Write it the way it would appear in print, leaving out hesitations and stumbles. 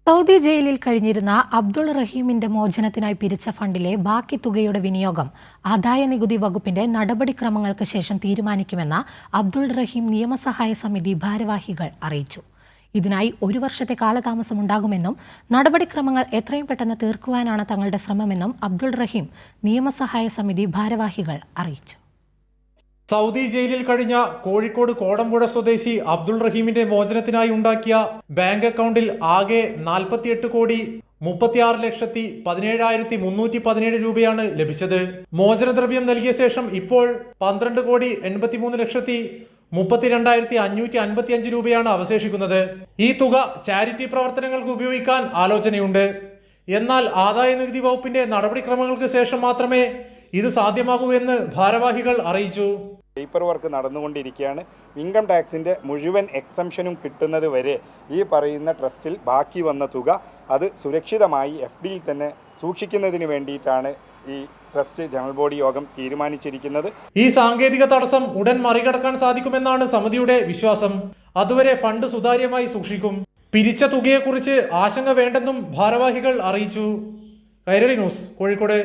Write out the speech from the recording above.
Saudi ജയിലിൽ കഴിഞ്ഞിരുന്ന അബ്ദുൾ റഹീമിന്റെ മോചനത്തിനായി പിരിച്ച ഫണ്ടിലെ ബാക്കി തുകയുടെ വിനിയോഗം ആദായനികുതി വകുപ്പിന്റെ നടപടിക്രമങ്ങൾക്ക് ശേഷം തീരുമാനിക്കുമെന്ന് അബ്ദുൾ റഹീം നിയമസഹായ സമിതി ഭാരവാഹികൾ അറിയിച്ചു. ഇതിനായി 1 വർഷത്തെ കാലതാമസമുണ്ടാകുമെന്നും നടപടിക്രമങ്ങൾ എത്രയും പെട്ടെന്ന് തീർക്കുവാനാണ് തങ്ങളുടെ ശ്രമമെന്നും അബ്ദുൾ റഹീം നിയമസഹായ സമിതി ഭാരവാഹികൾ അറിയിച്ചു. സൗദി ജയിലിൽ കഴിഞ്ഞ കോഴിക്കോട് കോടമ്പുഴ സ്വദേശി അബ്ദുൾ റഹീമിന്റെ മോചനത്തിനായി ഉണ്ടാക്കിയ ബാങ്ക് അക്കൗണ്ടിൽ ആകെ 48,46,17,317 രൂപയാണ് ലഭിച്ചത്. മോചനദ്രവ്യം നൽകിയ ശേഷം ഇപ്പോൾ 12,33,32,555 രൂപയാണ് അവശേഷിക്കുന്നത്. ഈ തുക ചാരിറ്റി പ്രവർത്തനങ്ങൾക്ക് ഉപയോഗിക്കാൻ ആലോചനയുണ്ട്. എന്നാൽ ആദായനികുതി വകുപ്പിന്റെ നടപടിക്രമങ്ങൾക്ക് ശേഷം മാത്രമേ ഇത് സാധ്യമാകൂ എന്ന് ഭാരവാഹികൾ അറിയിച്ചു. പേപ്പർ വർക്ക് നടന്നുകൊണ്ടിരിക്കുകയാണ്. ഇൻകം ടാക്സിൻ്റെ മുഴുവൻ എക്സംഷനും കിട്ടുന്നത് വരെ ഈ പറയുന്ന ട്രസ്റ്റിൽ ബാക്കി വന്ന തുക അത് സുരക്ഷിതമായി FDയിൽ തന്നെ സൂക്ഷിക്കുന്നതിന് വേണ്ടിയിട്ടാണ് ഈ ട്രസ്റ്റ് ജനറൽ ബോഡി യോഗം തീരുമാനിച്ചിരിക്കുന്നത്. ഈ സാങ്കേതിക തടസ്സം ഉടൻ മറികടക്കാൻ സാധിക്കുമെന്നാണ് സമിതിയുടെ വിശ്വാസം. അതുവരെ ഫണ്ട് സുതാര്യമായി സൂക്ഷിക്കും. പിരിച്ച തുകയെക്കുറിച്ച് ആശങ്ക വേണ്ടെന്നും ഭാരവാഹികൾ അറിയിച്ചു. കൈരളി ന്യൂസ്, കോഴിക്കോട്.